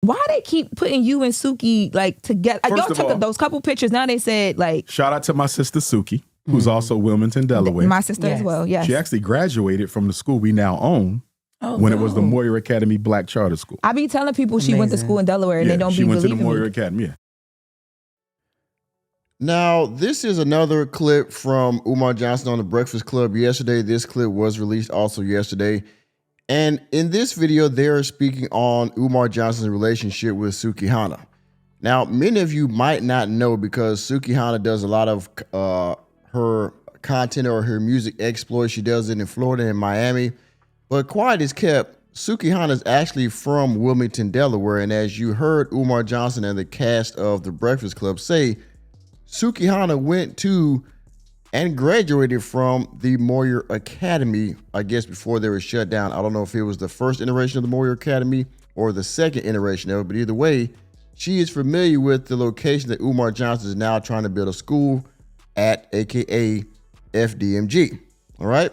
Why they keep putting you and Suki like together? Y'all took those couple pictures. Now they said like. Shout out to my sister Suki, who's also Wilmington, Delaware. My sister as well. Yes. She actually graduated from the school we now own. When it was the Moyer Academy Black Charter School. I be telling people she went to school in Delaware and they don't be believing me. She went to the Moyer Academy. Yeah. Now, this is another clip from Umar Johnson on the Breakfast Club yesterday. This clip was released also yesterday. And in this video, they're speaking on Umar Johnson's relationship with Sukihana. Now, many of you might not know because Sukihana does a lot of her content or her music exploits. She does it in Florida and Miami. But quiet is kept, Sukihana is actually from Wilmington, Delaware. And as you heard Umar Johnson and the cast of The Breakfast Club say, Sukihana went to and graduated from the Moyer Academy, I guess before they were shut down. I don't know if it was the first iteration of the Moyer Academy or the second iteration of it, but either way, she is familiar with the location that Umar Johnson is now trying to build a school at, aka FDMG. All right.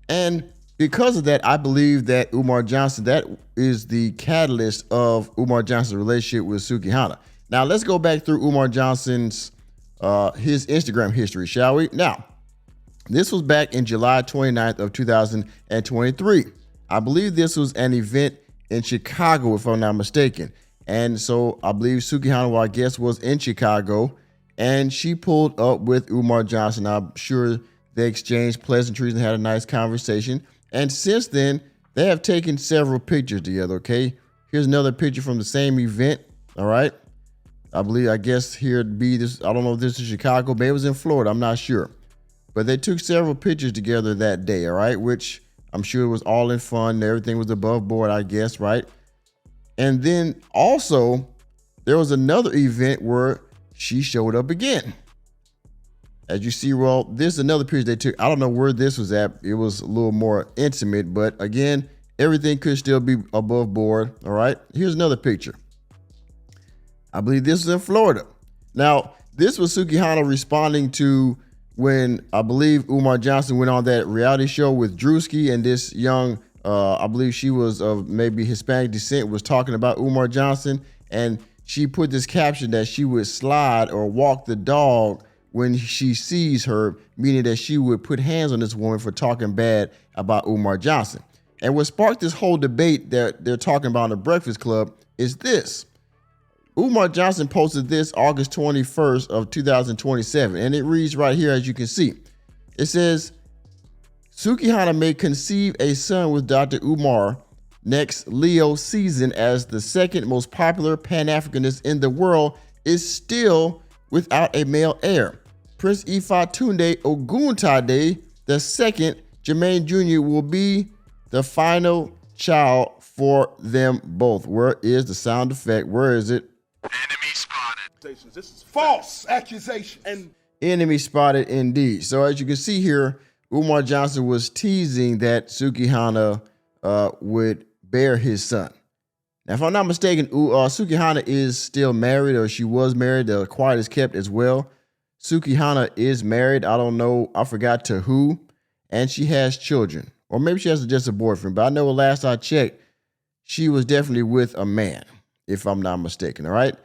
And because of that, I believe that Umar Johnson, that is the catalyst of Umar Johnson's relationship with Sukihana. Now let's go back through Umar Johnson's his Instagram history, shall we? Now, this was back in July 29th of 2023. I believe this was an event in Chicago, if I'm not mistaken. And so I believe Sukihana, well, I guess, was in Chicago, and she pulled up with Umar Johnson. I'm sure they exchanged pleasantries and had a nice conversation. And since then, they have taken several pictures together, okay? Here's another picture from the same event, all right? I guess here it'd be this, I don't know if this is Chicago, but it was in Florida, I'm not sure. But they took several pictures together that day, all right? Which I'm sure it was all in fun. Everything was above board, I guess, right? And then also, there was another event where she showed up again. As you see, well, this is another picture they took. I don't know where this was at. It was a little more intimate, but again, everything could still be above board, all right? Here's another picture. I believe this is in Florida. Now, this was Sukihana responding to when I believe Umar Johnson went on that reality show with Drewski, and this young, I believe she was of maybe Hispanic descent, was talking about Umar Johnson, and she put this caption that she would slide or walk the dog when she sees her, meaning that she would put hands on this woman for talking bad about Umar Johnson. And what sparked this whole debate that they're talking about in the Breakfast Club is this. Umar Johnson posted this August 21st of 2027, and it reads right here, as you can see. It says, Sukihana may conceive a son with Dr. Umar next Leo season as the second most popular Pan-Africanist in the world is still without a male heir. Prince Ifatunde Oguntade II, Jermaine Jr. will be the final child for them both. Where is the sound effect? Where is it? Enemy spotted. This is false accusation. And enemy spotted indeed. So as you can see here, Umar Johnson was teasing that Sukihana would bear his son. Now, if I'm not mistaken, Sukihana is still married, or she was married. The quiet is kept as well. Sukihana is married. I don't know. I forgot to who. And she has children. Or maybe she has just a boyfriend. But I know last I checked, she was definitely with a man, if I'm not mistaken, all right?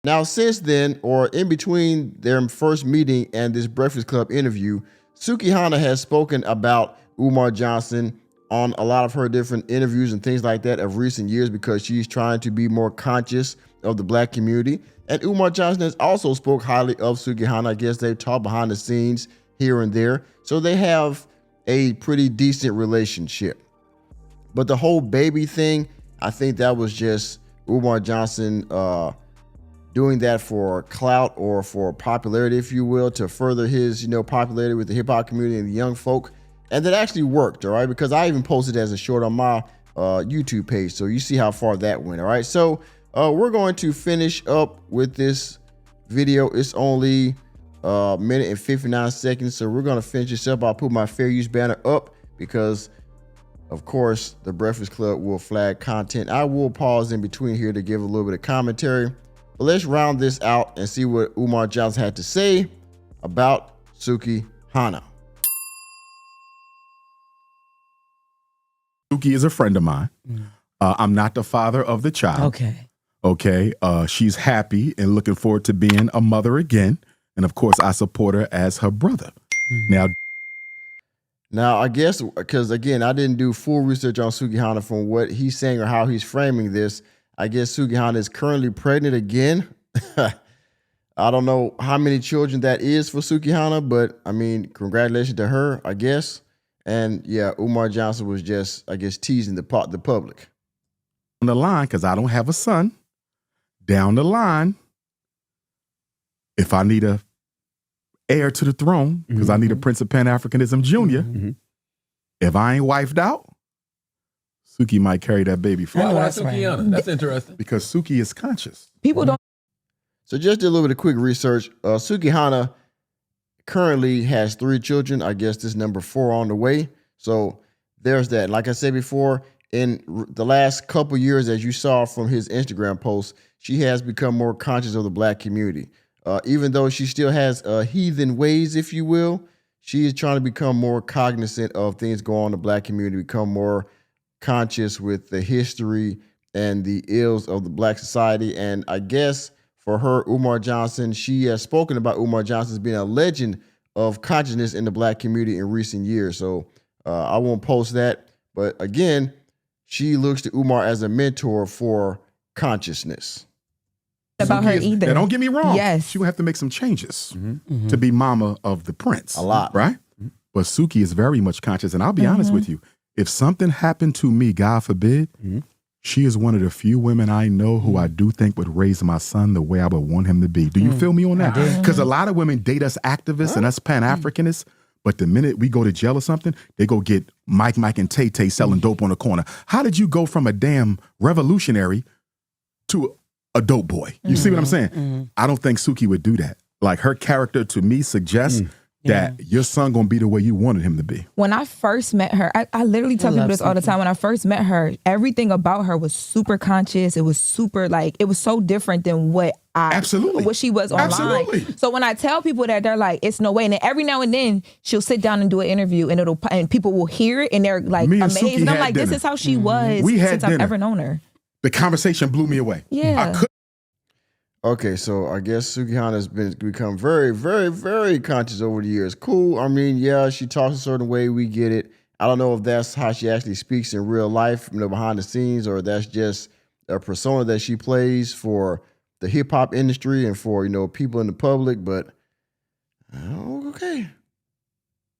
Now, since then, or in between their first meeting and this Breakfast Club interview, Sukihana has spoken about Umar Johnson on a lot of her different interviews and things like that of recent years because she's trying to be more conscious of the black community. And Umar Johnson has also spoke highly of Sukihana. I guess they've talked behind the scenes here and there. So they have a pretty decent relationship. But the whole baby thing, I think that was just Umar Johnson doing that for clout or for popularity, if you will, to further his, popularity with the hip hop community and the young folk. And that actually worked, all right? Because I even posted as a short on my YouTube page. So you see how far that went, all right? So we're going to finish up with this video. It's only a minute and 59 seconds. So we're going to finish this up. I'll put my fair use banner up because, of course, the Breakfast Club will flag content. I will pause in between here to give a little bit of commentary. But let's round this out and see what Umar Johnson had to say about Sukihana. Suki is a friend of mine. I'm not the father of the child. Okay. She's happy and looking forward to being a mother again. And of course, I support her as her brother. Now, I guess, because again, I didn't do full research on Sukihana from what he's saying or how he's framing this. I guess Sukihana is currently pregnant again. I don't know how many children that is for Sukihana, but I mean, congratulations to her, I guess. And yeah, Umar Johnson was just, I guess, teasing the public. On the line, because I don't have a son, down the line, if I need a heir to the throne, because I need a Prince of Pan-Africanism Jr., if I ain't wifed out, Suki might carry that baby for Why Sukihana? That's interesting. Because Suki is conscious. People don't. So just did a little bit of quick research. Sukihana currently has 3 children. I guess this number 4 on the way. So there's that. Like I said before, in the last couple years, as you saw from his Instagram posts, she has become more conscious of the Black community. Even though she still has heathen ways, if you will, she is trying to become more cognizant of things going on in the Black community, become more conscious with the history and the ills of the Black society. And I guess for her, Umar Johnson, she has spoken about Umar Johnson as being a legend of consciousness in the Black community in recent years. So I won't post that. But again, she looks to Umar as a mentor for consciousness. About her either. Now, don't get me wrong. Yes. She will have to make some changes to be mama of the prince. A lot. Right? But Suki is very much conscious. And I'll be honest with you. If something happened to me, God forbid, she is one of the few women I know who I do think would raise my son the way I would want him to be. Do you feel me on that? Because a lot of women date us activists and us Pan-Africanists, but the minute we go to jail or something, they go get Mike, and Tay selling dope on the corner. How did you go from a damn revolutionary to a dope boy? You see what I'm saying? I don't think Suki would do that. Like, her character to me suggests that your son gonna be the way you wanted him to be. When I first met her, I literally tell people this all the time. When I first met her, everything about her was super conscious. It was super, like, it was so different than what she was online. So when I tell people that, they're like, it's no way. And then every now and then she'll sit down and do an interview and people will hear it and they're like amazed. And I'm like, this is how she was since I've ever known her. The conversation blew me away. Yeah. Okay, so I guess Sukihana has become very, very, very conscious over the years. Cool. I mean, yeah, she talks a certain way. We get it. I don't know if that's how she actually speaks in real life, behind the scenes, or that's just a persona that she plays for the hip hop industry and for, people in the public. But okay.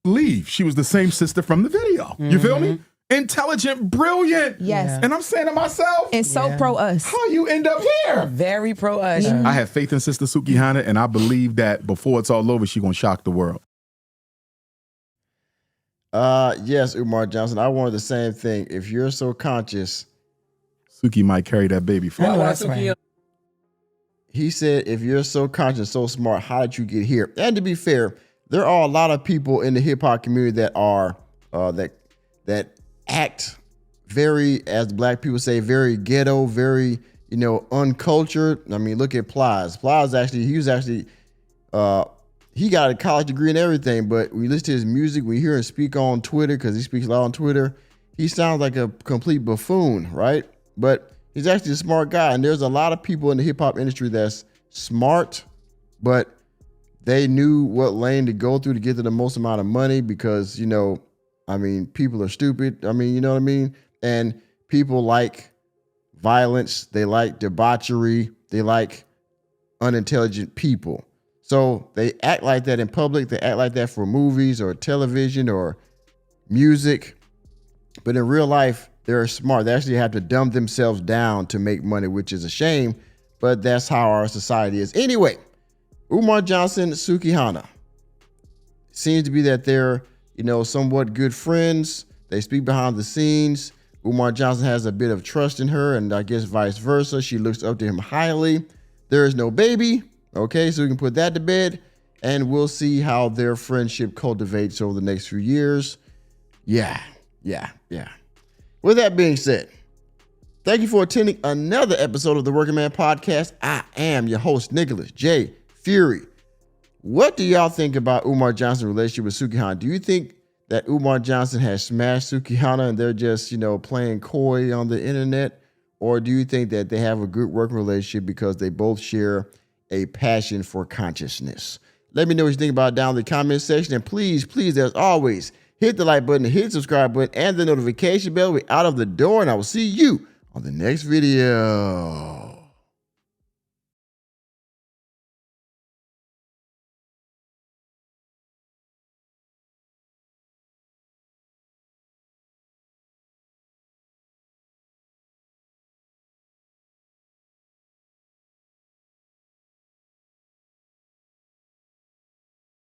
Leave. She was the same sister from the video. You feel me? Intelligent, brilliant. Yes. And I'm saying to myself, and so pro us. How you end up here? Very pro us. I have faith in Sister Sukihana, and I believe that before it's all over, she's gonna shock the world. Yes, Umar Johnson. I wanted the same thing. If you're so conscious, Suki might carry that baby for you. He said, if you're so conscious, so smart, how did you get here? And to be fair, there are a lot of people in the hip hop community that are that act very, as Black people say, very ghetto, very, uncultured. I mean, look at Plies. Plies he got a college degree and everything, but we listen to his music, we hear him speak on Twitter, because he speaks a lot on Twitter, he sounds like a complete buffoon, right? But he's actually a smart guy, and there's a lot of people in the hip hop industry that's smart, but they knew what lane to go through to get to the most amount of money, because, people are stupid. You know what I mean? And people like violence. They like debauchery. They like unintelligent people. So they act like that in public. They act like that for movies or television or music. But in real life, they're smart. They actually have to dumb themselves down to make money, which is a shame. But that's how our society is. Anyway, Umar Johnson, Sukihana. Seems to be that they're somewhat good friends. They speak behind the scenes. Umar Johnson has a bit of trust in her, and I guess vice versa. She looks up to him highly. There is no baby. Okay, so we can put that to bed, and we'll see how their friendship cultivates over the next few years. Yeah. With that being said, thank you for attending another episode of the Working Man Podcast. I am your host, Nicholas J. Fury. What do y'all think about Umar Johnson's relationship with Sukihana? Do you think that Umar Johnson has smashed Sukihana and they're just, playing coy on the internet? Or do you think that they have a good working relationship because they both share a passion for consciousness? Let me know what you think about it down in the comment section. And please, as always, hit the like button, hit the subscribe button, and the notification bell. We're out of the door, and I will see you on the next video.